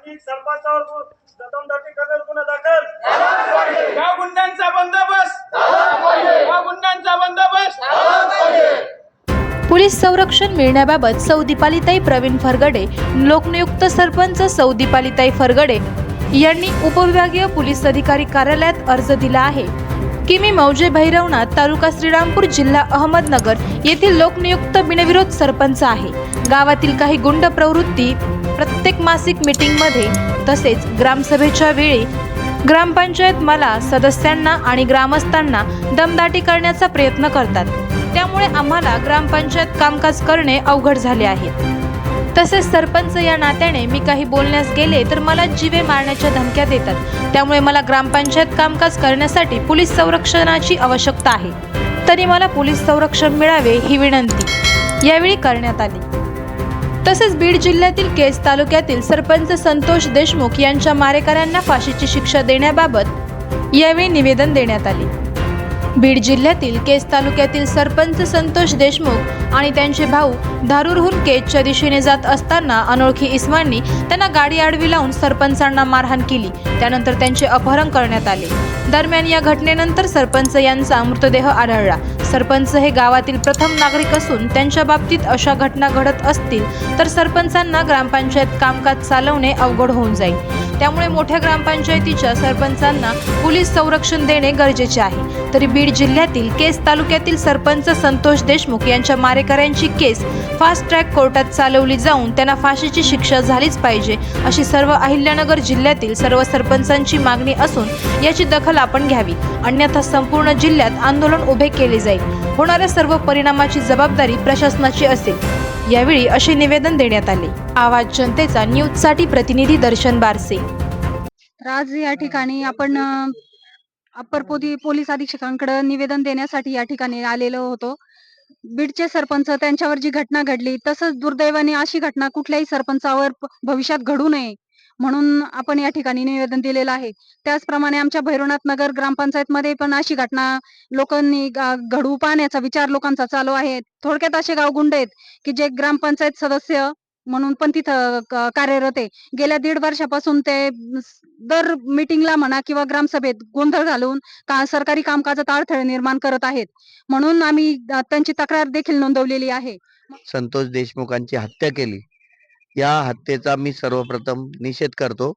की सरपंचावर दमदाटी करण्याचा गुन्हा दाखल गाव गुंडांचा बंदोबस्त गाव गुंडांचा बंदोबस्त पोलीस संरक्षण मिळण्याबाबत सौ दीपालीताई प्रवीण फरगडे, लोकनियुक्त सरपंच सौ दीपालीताई फरगडे यांनी उपविभागीय पोलीस अधिकारी कार्यालयात अर्ज दिला आहे की मी मौजे भैरवनाथ, तालुका श्रीरामपूर, जिल्हा अहमदनगर येथील लोकनियुक्त बिनविरोध सरपंच आहे. गावातील काही गुंड प्रवृत्ती प्रत्येक मासिक मीटिंगमध्ये तसेच ग्रामसभेच्या वेळी ग्रामपंचायत मला, सदस्यांना आणि ग्रामस्थांना दमदाटी करण्याचा प्रयत्न करतात. त्यामुळे आम्हाला ग्रामपंचायत कामकाज करणे अवघड झाले आहे. तसेच सरपंच या नात्याने मी काही बोलण्यास गेले तर मला जीवे मारण्याच्या धमक्या देतात. त्यामुळे मला ग्रामपंचायत कामकाज करण्यासाठी पोलीस संरक्षणाची आवश्यकता आहे. तरी मला पोलीस संरक्षण मिळावे ही विनंती यावेळी करण्यात आली. तसेच बीड जिल्ह्यातील केज तालुक्यातील सरपंच संतोष देशमुख यांच्या मारेकऱ्यांना फाशीची शिक्षा देण्याबाबत यावेळी निवेदन देण्यात आले. बीड जिल्ह्यातील केज तालुक्यातील सरपंच संतोष देशमुख आणि त्यांचे भाऊ धारूरहून केजच्या दिशेने जात असताना अनोळखी इसमांनी त्यांना गाडी आडवी लावून सरपंचांना मारहाण केली. त्यानंतर त्यांचे अपहरण करण्यात आले. दरम्यान या घटनेनंतर सरपंच यांचा मृतदेह आढळला. सरपंच हे गावातील प्रथम नागरिक असून त्यांच्या बाबतीत अशा घटना घडत असतील तर सरपंचांना ग्रामपंचायत कामकाज चालवणे अवघड होऊन जाईल. त्यामुळे मोठ्या ग्रामपंचायतीच्या सरपंचांना पोलीस संरक्षण देणे गरजेचे आहे. तरी बीड जिल्ह्यातील केज तालुक्यातील सरपंच संतोष देशमुख यांच्या मारेकऱ्यांची केस फास्ट ट्रॅक कोर्टात चालवली जाऊन त्यांना फाशीची शिक्षा झालीच पाहिजे अशी सर्व अहिल्यानगर जिल्ह्यातील सर्व सरपंचांची मागणी असून याची दखल आपण घ्यावी, अन्यथा संपूर्ण जिल्ह्यात आंदोलन उभे केले जाईल. होणाऱ्या सर्व परिणामाची जबाबदारी प्रशासनाची असेल. यावेळी असे निवेदन देण्यात आले. आवाज जनतेचा न्यूजसाठी प्रतिनिधी दर्शन बारसे. आज या ठिकाणी आपण अप्पर पोलीस अधीक्षकांकडे निवेदन देण्यासाठी या ठिकाणी आलेलो होतो. बीडचे सरपंच त्यांच्यावर जी घटना घडली तसंच दुर्दैवाने अशी घटना कुठल्याही सरपंचावर भविष्यात घडू नये म्हणून आपण या ठिकाणी निवेदन दिलेलं आहे. त्याचप्रमाणे आमच्या भैरवनाथ नगर ग्रामपंचायत मध्ये पण अशी घटना लोकांनी घडवू पाहण्याचा विचार लोकांचा चालू आहे. थोडक्यात असे गावगुंड आहेत की जे ग्रामपंचायत सदस्य म्हणून पण तिथं कार्यरत आहे. गेल्या 1.5 वर्षापासून ते दर मीटिंगला म्हणा किंवा ग्रामसभेत गोंधळ घालून सरकारी कामकाजात अडथळे निर्माण करत आहेत. म्हणून आम्ही त्यांची तक्रार देखील नोंदवलेली आहे. संतोष देशमुखांची हत्या केली, या हत्येचा मी सर्वप्रथम निषेध करतो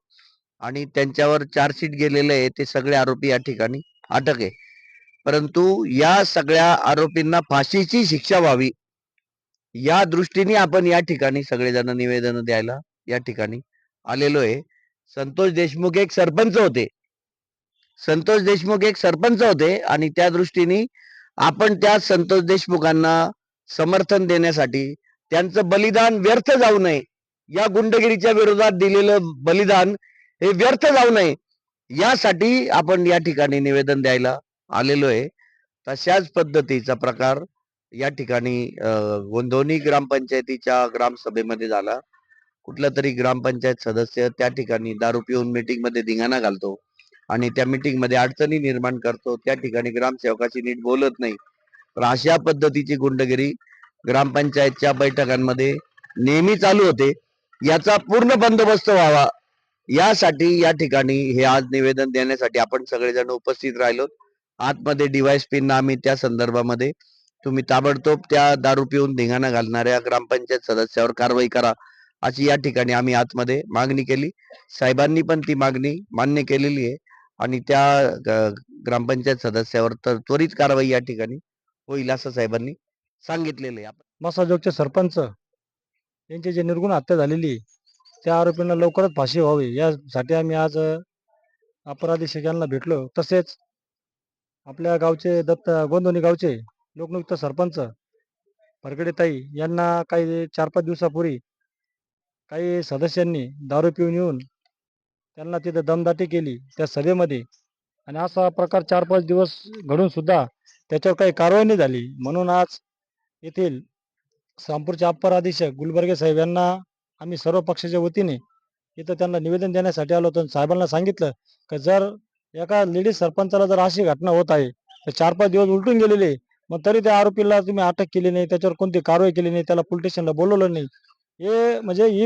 आणि त्यांच्यावर चार्जशीट गेलेले आहे ते सगळे आरोपी या ठिकाणी अटक आहे. परंतु या सगळ्या आरोपींना फाशीची शिक्षा व्हावी या दृष्टीने आपण या ठिकाणी सगळेजण निवेदन द्यायला या ठिकाणी आलेलो आहे. संतोष देशमुख एक सरपंच होते आणि त्या दृष्टीने आपण त्या संतोष देशमुखांना समर्थन देण्यासाठी त्यांचं बलिदान व्यर्थ जाऊ नये, या गुंडगिरीच्या विरोधात दिलेलं बलिदान हे व्यर्थ जाऊ नये यासाठी आपण या ठिकाणी निवेदन द्यायला आलेलो आहे. तशाच पद्धतीचा प्रकार या ठिकाणी दोन्ही ग्रामपंचायतीच्या ग्रामसभेमध्ये झाला. कुठला तरी ग्रामपंचायत सदस्य त्या ठिकाणी दारू पिऊन मीटिंग मध्ये धिंगाणा घालतो आणि त्या मीटिंग मध्ये अडचणी निर्माण करतो. त्या ठिकाणी ग्रामसेवकाची नीट बोलत नाही. तर अशा पद्धतीची गुंडगिरी ग्रामपंचायतच्या बैठकांमध्ये नेहमी चालू होते. याचा पूर्ण बंदोबस्त व्हावा यासाठी या ठिकाणी हे आज निवेदन देण्यासाठी आपण सगळेजण उपस्थित राहिलो. आतमध्ये डीवायएसपींना आम्ही त्या संदर्भामध्ये तुम्ही ताबडतोब त्या दारू पिऊन धिंगाणा घालणाऱ्या ग्रामपंचायत सदस्यावर कारवाई करा अशी या ठिकाणी आम्ही आतमध्ये मागणी केली. साहेबांनी पण ती मागणी मान्य केलेली आहे आणि त्या ग्रामपंचायत सदस्यावर तर त्वरित कारवाई या ठिकाणी होईल असं साहेबांनी सांगितलेलं आहे. मसाजोगचे सरपंच यांची जी निर्गुण हत्या झालेली त्या आरोपींना लवकरच फाशी व्हावी यासाठी आम्ही आज अप्पर अधीक्षकांना भेटलो. तसेच आपल्या गावचे गोंदवणी गावचे लोकनियुक्त सरपंच फरगडेताई यांना काही 4-5 दिवसापूर्वी काही सदस्यांनी दारू पिऊन येऊन त्यांना तिथे दमदाटी केली त्या सभेमध्ये आणि असा प्रकार 4-5 दिवस घडून सुद्धा त्याच्यावर काही कारवाई नाही झाली. म्हणून आज येथील रामपूरचे अप्पर अधीक्षक गुलबर्गे साहेब यांना आम्ही सर्व पक्षाच्या वतीने इथं त्यांना निवेदन देण्यासाठी आलो होतो. साहेबांना सांगितलं की जर एका लेडीज सरपंचाला जर अशी घटना होत आहे तर 4-5 दिवस उलटून गेलेले मग तरी त्या आरोपीला तुम्ही अटक केली नाही, त्याच्यावर कोणती कारवाई केली नाही, त्याला पोलीस स्टेशनला बोलवलं नाही, हे म्हणजे ही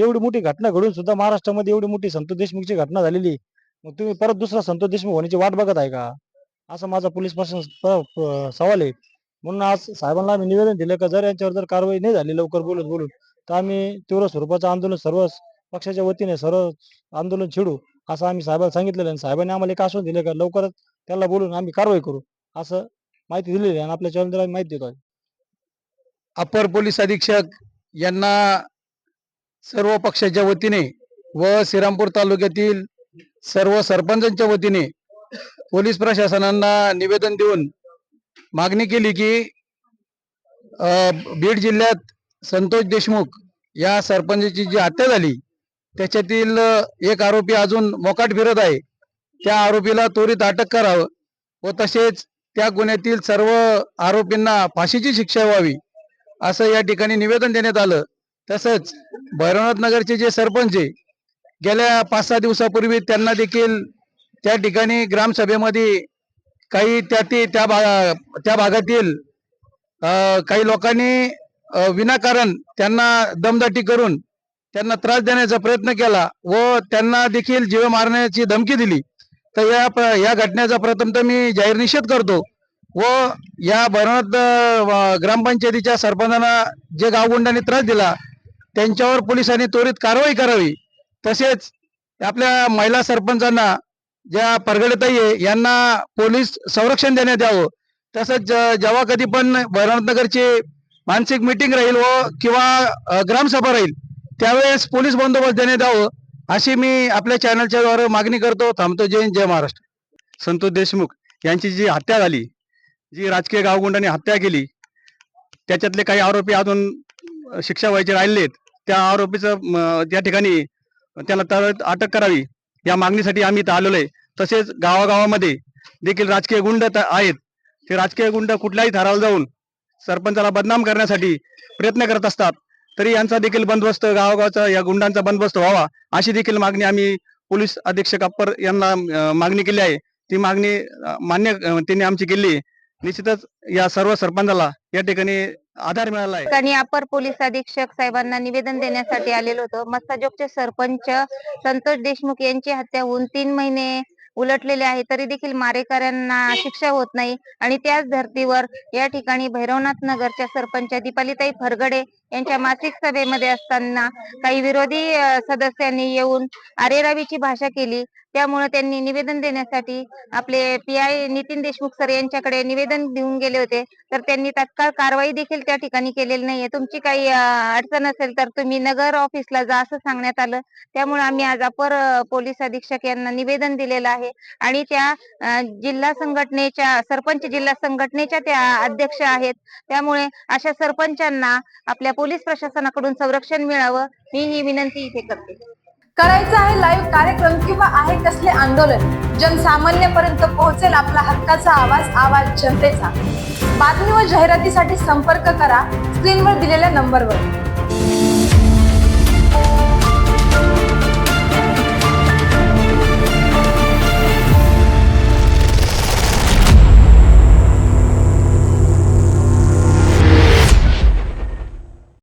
एवढी मोठी घटना घडून सुद्धा महाराष्ट्रामध्ये एवढी मोठी संतोष देशमुखची घटना झालेली, मग तुम्ही परत दुसरा संतोष देशमुख होण्याची वाट बघत आहे का? असा माझा पोलीस प्रशासन सवाल आहे. म्हणून आज साहेबांना आम्ही निवेदन दिलं का जर यांच्यावर जर कारवाई नाही झाली लवकर बोलून तर आम्ही तीव्र स्वरूपाचं आंदोलन सर्व पक्षाच्या वतीने सर्व आंदोलन छेडू असं आम्ही साहेबांना सांगितलेलं आहे. साहेबांनी आम्हाला एक आश्वासन दिलं का लवकरच त्याला बोलून आम्ही कारवाई करू असं माहिती दिलेली आहे आणि आपल्या चॅनलला आम्ही माहिती देतो आहे. अपर पोलीस अधीक्षक यांना सर्व पक्षाच्या वतीने व श्रीरामपूर तालुक्यातील सर्व सरपंचांच्या वतीने पोलीस प्रशासनाला निवेदन देऊन मागणी केली की बीड जिल्ह्यात संतोष देशमुख या सरपंचाची जी हत्या झाली त्याच्यातील एक आरोपी अजून मोकाट फिरत आहे. त्या आरोपीला त्वरित अटक करावं व तसेच त्या गुन्ह्यातील सर्व आरोपींना फाशीची शिक्षा व्हावी असं या ठिकाणी निवेदन देण्यात आलं. तसंच भैरवनाथ नगरचे जे सरपंच आहे गेल्या 5-6 दिवसापूर्वी त्यांना देखील त्या ठिकाणी ग्रामसभेमध्ये काही त्या भागातील काही लोकांनी विनाकारण त्यांना दमदाटी करून त्यांना त्रास देण्याचा प्रयत्न केला व त्यांना देखील जीव मारण्याची धमकी दिली. तर या घटनेचा प्रथमतः मी जाहीर निषेध करतो व या भैरवनाथ ग्रामपंचायतीच्या सरपंचांना जे गावगुंडांनी त्रास दिला त्यांच्यावर पोलिसांनी त्वरित कारवाई करावी. तसेच आपल्या महिला सरपंचांना ज्या परगडेताई आहे यांना पोलीस संरक्षण देण्यात यावं. तसंच जेव्हा कधी पण भैरवनाथ नगरची मानसिक मीटिंग राहील व किंवा ग्रामसभा राहील त्यावेळेस पोलीस बंदोबस्त देण्यात यावं अशी मी आपल्या चॅनलच्या द्वारे मागणी करतो. थांबतो. जय हिंद, जय महाराष्ट्र. संतोष देशमुख यांची जी हत्या झाली, जी राजकीय गावगुंडांनी हत्या केली, त्याच्यातले काही आरोपी अजून शिक्षा व्हायचे राहिलेत. त्या आरोपीचं त्या ठिकाणी त्याला त्वरित अटक करावी या मागणीसाठी आम्ही इथं आलेलो आहे. तसेच गावागावामध्ये देखील राजकीय गुंड आहेत. ते राजकीय गुंड कुठल्याही थराला जाऊन सरपंचाला बदनाम करण्यासाठी प्रयत्न करत असतात. तरी यांचा देखील बंदोबस्त गावागावचा या गुंडांचा बंदोबस्त व्हावा अशी देखील मागणी आम्ही पोलीस अधीक्षक अप्पर यांना मागणी केली आहे. ती मागणी मान्य त्यांनी आमची केली. निश्चितच या सर्व सरपंचाला या ठिकाणी आधार मिळाला आहे. ठिकाणी अपर पोलीस अधीक्षक साहेबांना निवेदन देण्यासाठी आलेलो होतो. मस्ताजोगचे सरपंच संतोष देशमुख यांची हत्या होऊन 3 महिने उलटलेले आहे तरी देखील मारेकऱ्यांना शिक्षा होत नाही आणि त्याच धर्तीवर या ठिकाणी भैरवनाथ नगरच्या सरपंच दीपालीताई फरगडे यांच्या मासिक सभेमध्ये असताना काही विरोधी सदस्यांनी येऊन आरेरावीची भाषा केली. त्यामुळे त्यांनी निवेदन देण्यासाठी आपले PI नितीन देशमुख सर यांच्याकडे निवेदन देऊन गेले होते. तर त्यांनी तात्काळ कारवाई देखील त्या ठिकाणी केलेली नाहीये. तुमची काही अडचण असेल तर तुम्ही नगर ऑफिसला जा असं सांगण्यात आलं. त्यामुळे आम्ही आज अपर पोलीस अधीक्षक यांना निवेदन दिलेलं आहे आणि त्या जिल्हा संघटनेच्या सरपंच जिल्हा संघटनेच्या त्या अध्यक्ष आहेत. त्यामुळे अशा सरपंचांना आपल्या पोलीस प्रशासनाकडून संरक्षण मिळावं मी ही विनंती इथे करते. करायचं आहे लाईव्ह कार्यक्रम किंवा आहे कसले आंदोलन जनसामान्यापर्यंत पोहोचेल आपला हक्काचा आवाज जनतेचा. बातमी व जाहिरातीसाठी संपर्क करा स्क्रीनवर दिलेल्या नंबरवर.